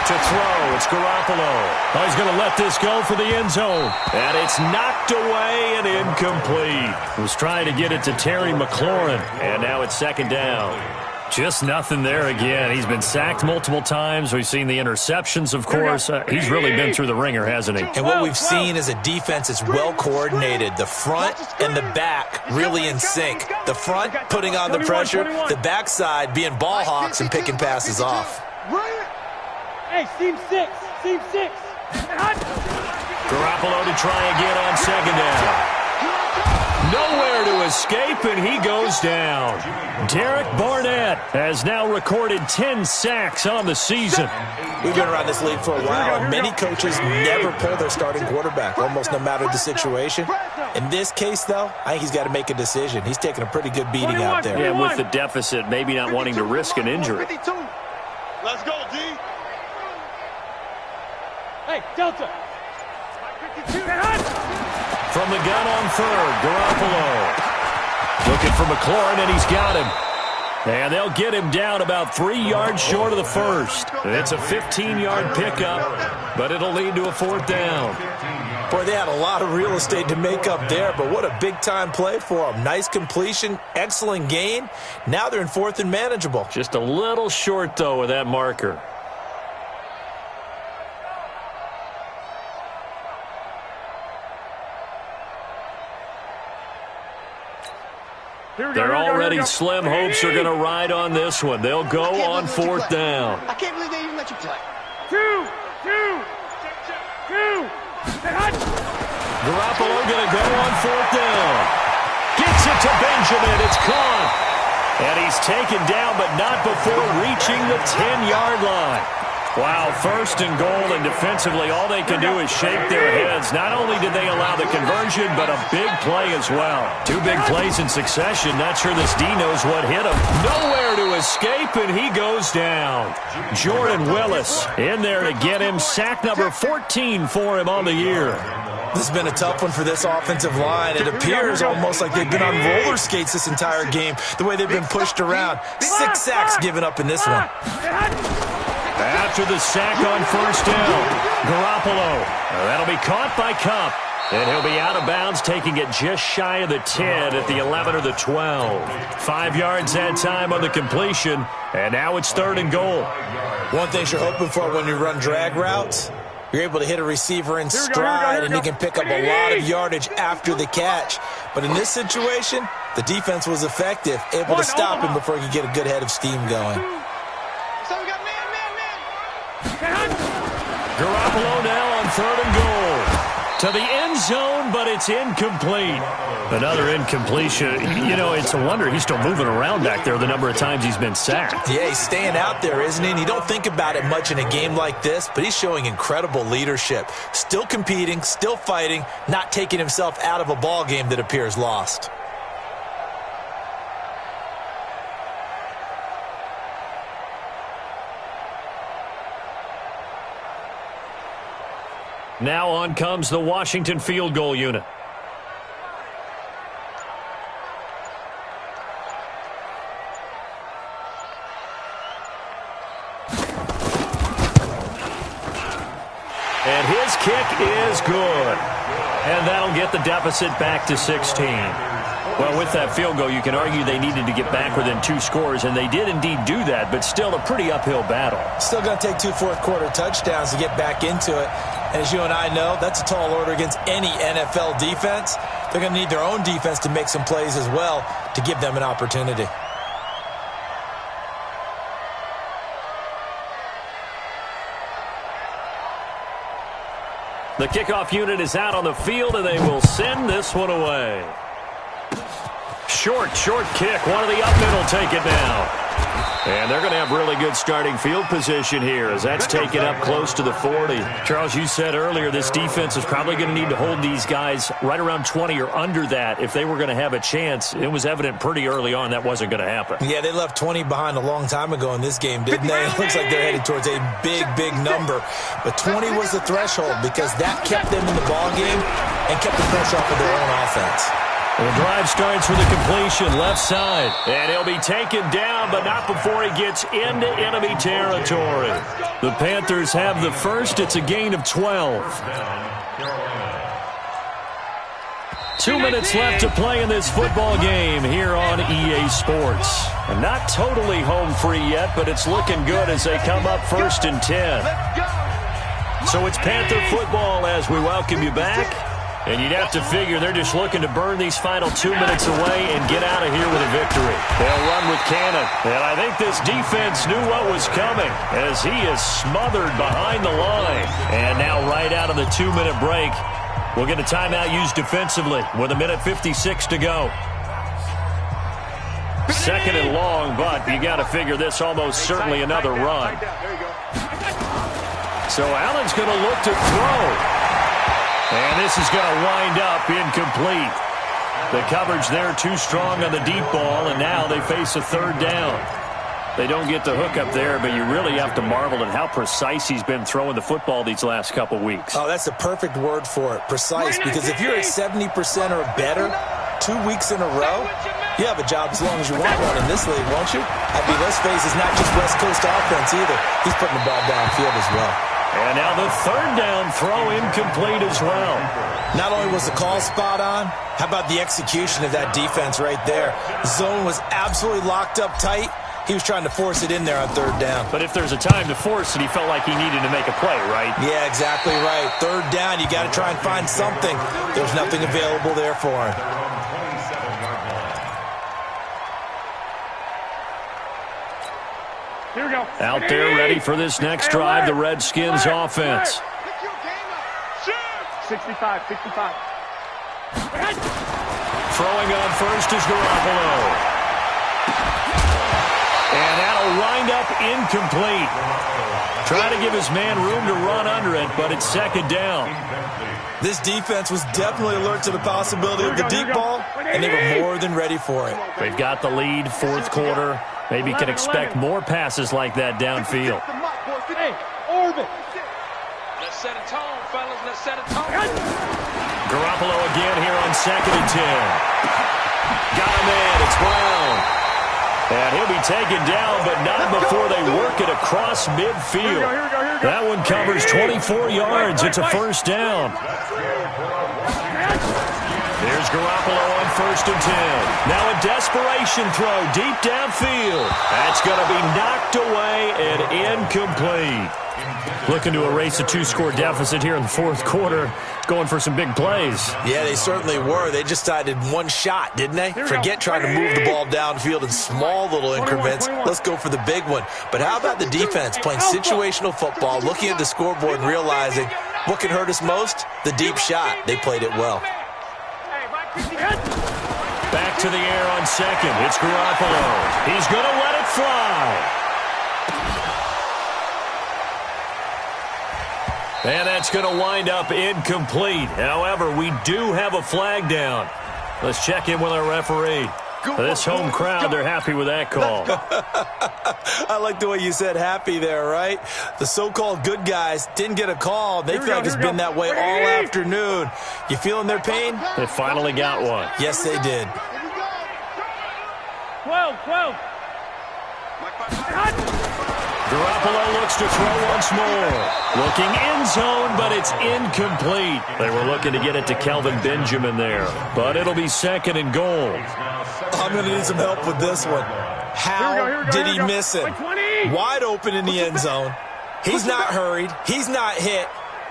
To throw, it's Garoppolo. Oh, he's going to let this go for the end zone. And it's knocked away and incomplete. He was trying to get it to Terry McLaurin. And now it's 2nd down. Just nothing there again. He's been sacked multiple times. We've seen the interceptions, of course. He's really been through the ringer, hasn't he? And what we've seen is a defense that's well coordinated. The front and the back really in sync. The front putting on the pressure, the backside being ball hawks and picking passes off. Hey, seam 6. Garoppolo to try again on 2nd down. Nowhere to escape, and he goes down. Derek Barnett has now recorded 10 sacks on the season. We've been around this league for a while, and many coaches never pull their starting quarterback, almost no matter the situation. In this case, though, I think he's got to make a decision. He's taking a pretty good beating out there. Yeah, with the deficit, maybe not wanting to risk an injury. Let's go, D. Hey, Delta. From the gun on 3rd, Garoppolo. Looking for McLaurin, and he's got him. And they'll get him down about 3 yards short of the first. It's a 15-yard pickup, but it'll lead to a 4th down. Boy, they had a lot of real estate to make up there, but what a big-time play for them. Nice completion, excellent gain. Now they're in 4th and manageable. Just a little short, though, with that marker. They're already slim hopes are going to ride on this one. They'll go on 4th down. I can't believe they even let you play. 2. Garoppolo going to go on 4th down. Gets it to Benjamin. It's caught. And he's taken down, but not before reaching the 10-yard line. Wow, 1st and goal, and defensively all they can do is shake their heads. Not only did they allow the conversion, but a big play as well. 2 big plays in succession. Not sure this D knows what hit him. Nowhere to escape, and he goes down. Jordan Willis in there to get him. Sack number 14 for him on the year. This has been a tough one for this offensive line. It appears almost like they've been on roller skates this entire game, the way they've been pushed around. 6 sacks given up in this one. After the sack on 1st down, Garoppolo. That'll be caught by Kupp. And he'll be out of bounds, taking it just shy of the 10 at the 11 or the 12. 5 yards that time on the completion. And now it's 3rd and goal. One thing you're hoping for when you run drag routes, you're able to hit a receiver in stride, and he can pick up a lot of yardage after the catch. But in this situation, the defense was effective, able to stop him before he could get a good head of steam going. So we got man. Garoppolo now on 3rd and goal. To the end zone, but it's incomplete. Another incompletion. You know, it's a wonder he's still moving around back there the number of times he's been sacked. Yeah, he's staying out there, isn't he? And you don't think about it much in a game like this, but he's showing incredible leadership. Still competing, still fighting, not taking himself out of a ball game that appears lost. Now on comes the Washington field goal unit. And his kick is good. And that'll get the deficit back to 16. Well, with that field goal, you can argue they needed to get back within 2 scores, and they did indeed do that, but still a pretty uphill battle. Still going to take 2 fourth-quarter touchdowns to get back into it. And as you and I know, that's a tall order against any NFL defense. They're going to need their own defense to make some plays as well to give them an opportunity. The kickoff unit is out on the field, and they will send this one away. Short kick. One of the up middle take it now. And they're going to have really good starting field position here as that's taken up close to the 40. Charles, you said earlier this defense is probably going to need to hold these guys right around 20 or under that if they were going to have a chance. It was evident pretty early on that wasn't going to happen. Yeah, they left 20 behind a long time ago in this game, didn't they? It looks like they're headed towards a big number. But 20 was the threshold because that kept them in the ball game and kept the pressure off of their own offense. The drive starts with a completion left side. And he'll be taken down, but not before he gets into enemy territory. The Panthers have the first. It's a gain of 12. 2 minutes left to play in this football game here on EA Sports. And not totally home free yet, but it's looking good as they come up 1st and 10. So it's Panther football as we welcome you back. And you'd have to figure they're just looking to burn these final 2 minutes away and get out of here with a victory. They'll run with Cannon. And I think this defense knew what was coming as he is smothered behind the line. And now right out of the 2-minute break, we'll get a timeout used defensively with 1:56 to go. 2nd and long, but you got to figure this almost certainly another run. So Allen's going to look to throw. And this is going to wind up incomplete. The coverage there too strong on the deep ball, and now they face a 3rd down. They don't get the hook up there, but you really have to marvel at how precise he's been throwing the football these last couple weeks. Oh, that's the perfect word for it, precise, because if you're at 70% or better 2 weeks in a row, you have a job as long as you want one in this league, won't you? I mean, let's face it, it's not just West Coast offense either. He's putting the ball downfield as well. And now the 3rd down throw incomplete as well. Not only was the call spot on, how about the execution of that defense right there? Zone was absolutely locked up tight. He was trying to force it in there on 3rd down. But if there's a time to force it, he felt like he needed to make a play, right? Yeah, exactly right. 3rd down, you got to try and find something. There's nothing available there for him. Here we go. Out there ready for this next drive, the Redskins offense. 65. Throwing on first is Garoppolo. And that'll wind up incomplete. Trying to give his man room to run under it, but it's 2nd down. This defense was definitely alert to the possibility of the deep ball, and they were more than ready for it. They've got the lead, 4th quarter. Maybe can expect more passes like that downfield. Hey, orbit. Let's set a tone, fellas. Let's set a tone. Garoppolo again here on 2nd and 10. Got him in. It's Brown. And he'll be taken down, but not before they work it across midfield. That one covers 24 yards. It's a 1st down. There's Garoppolo on 1st and 10. Now a desperation throw deep downfield. That's going to be knocked away and incomplete. Looking to erase a 2-score deficit here in the fourth quarter. Going for some big plays. Yeah, they certainly were. They just decided one shot, didn't they? Forget trying to move the ball downfield in small little increments. Let's go for the big one. But how about the defense playing situational football, looking at the scoreboard and realizing what can hurt us most? The deep shot. They played it well. Back to the air on second. It's Garoppolo. He's going to let it fly. And that's going to wind up incomplete. However, we do have a flag down. Let's check in with our referee. This home crowd, they're happy with that call. I like the way you said happy there, right? The so-called good guys didn't get a call. They feel like it's been that way all afternoon. You feeling their pain? They finally got one. Yes, they did. 12. Garoppolo looks to throw once more. Looking end zone, but it's incomplete. They were looking to get it to Kelvin Benjamin there, but it'll be second and goal. I'm going to need some help with this one. How did he miss it? Wide open in the end zone. He's not hurried. He's not hit.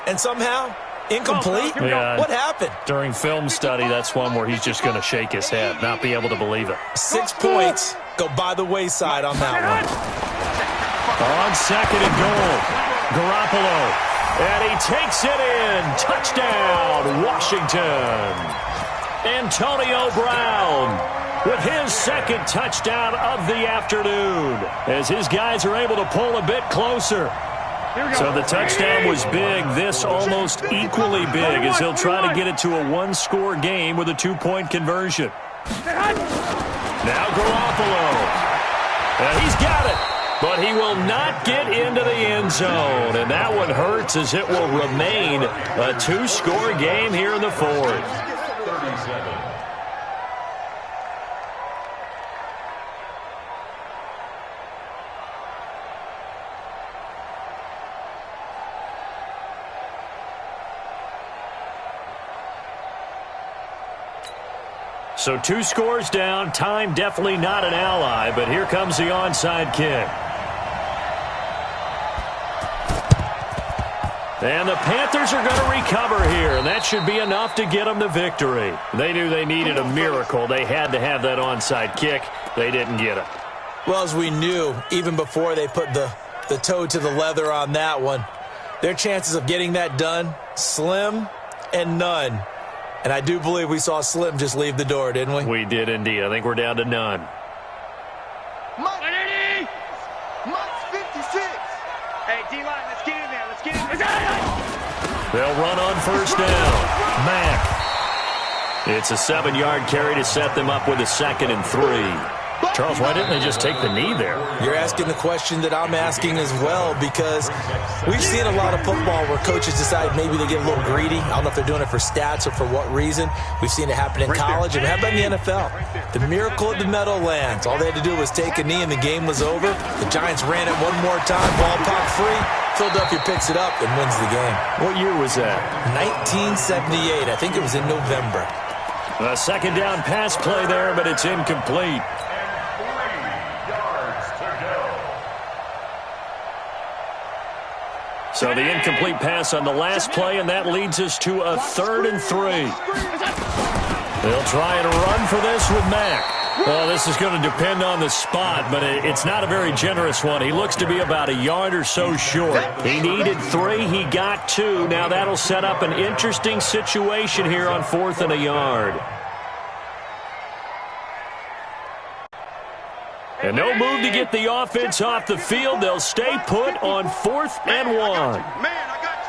And somehow, incomplete? Yeah. What happened? During film study, that's one where he's just going to shake his head, not be able to believe it. 6 points go by the wayside on that one. On second and goal, Garoppolo, and he takes it in. Touchdown, Washington. Antonio Brown with his second touchdown of the afternoon as his guys are able to pull a bit closer. So the touchdown was big. This almost equally big as he'll try to get it to a 1-score game with a 2-point conversion. Now Garoppolo, and he's got it. But he will not get into the end zone. And that one hurts as it will remain a 2-score game here in the fourth. 37. So 2 scores down. Time definitely not an ally. But here comes the onside kick. And the Panthers are going to recover here, and that should be enough to get them the victory. They knew they needed a miracle. They had to have that onside kick. They didn't get it. Well, as we knew, even before they put the toe to the leather on that one, their chances of getting that done, slim and none. And I do believe we saw Slim just leave the door, didn't we? We did indeed. I think we're down to none. Mike's 56. Hey, D-line, let's get in there. Let's get in there. They'll run on first down. Mack. It's a 7-yard carry to set them up with a 2nd and 3. Charles, why didn't they just take the knee there? You're asking the question that I'm asking as well, because we've seen a lot of football where coaches decide maybe they get a little greedy. I don't know if they're doing it for stats or for what reason. We've seen it happen in college, and how about in the NFL? The miracle of the Meadowlands. All they had to do was take a knee, and the game was over. The Giants ran it one more time, ball popped free. Philadelphia picks it up and wins the game. What year was that? 1978. I think it was in November. A 2nd down pass play there, but it's incomplete. So the incomplete pass on the last play, and that leads us to a 3rd and 3. They'll try and run for this with Mack. Well, this is going to depend on the spot, but it's not a very generous one. He looks to be about a yard or so short. He needed 3. He got 2. Now that'll set up an interesting situation here on 4th and a yard. And no move to get the offense off the field. They'll stay put on 4th and 1. Man, I got you.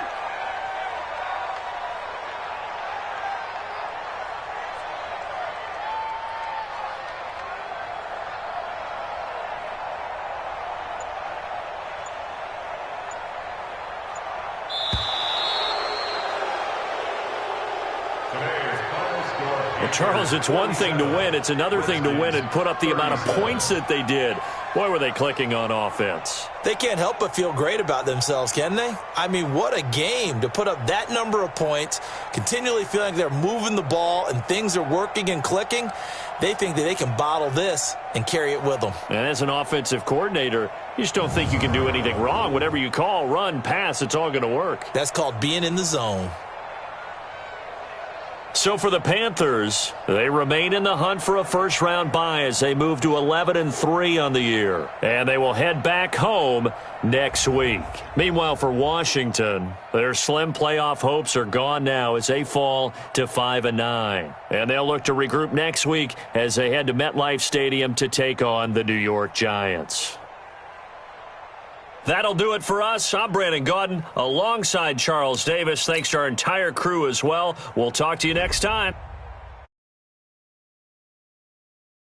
Well, Charles, it's one thing to win. It's another thing to win and put up the amount of points that they did. Boy, were they clicking on offense. They can't help but feel great about themselves, can they? I mean, what a game to put up that number of points, continually feeling like they're moving the ball and things are working and clicking. They think that they can bottle this and carry it with them. And as an offensive coordinator, you just don't think you can do anything wrong. Whatever you call, run, pass, it's all going to work. That's called being in the zone. So for the Panthers, they remain in the hunt for a first-round bye as they move to 11-3 on the year. And they will head back home next week. Meanwhile, for Washington, their slim playoff hopes are gone now as they fall to 5-9. And they'll look to regroup next week as they head to MetLife Stadium to take on the New York Giants. That'll do it for us. I'm Brandon Gaudin alongside Charles Davis. Thanks to our entire crew as well. We'll talk to you next time.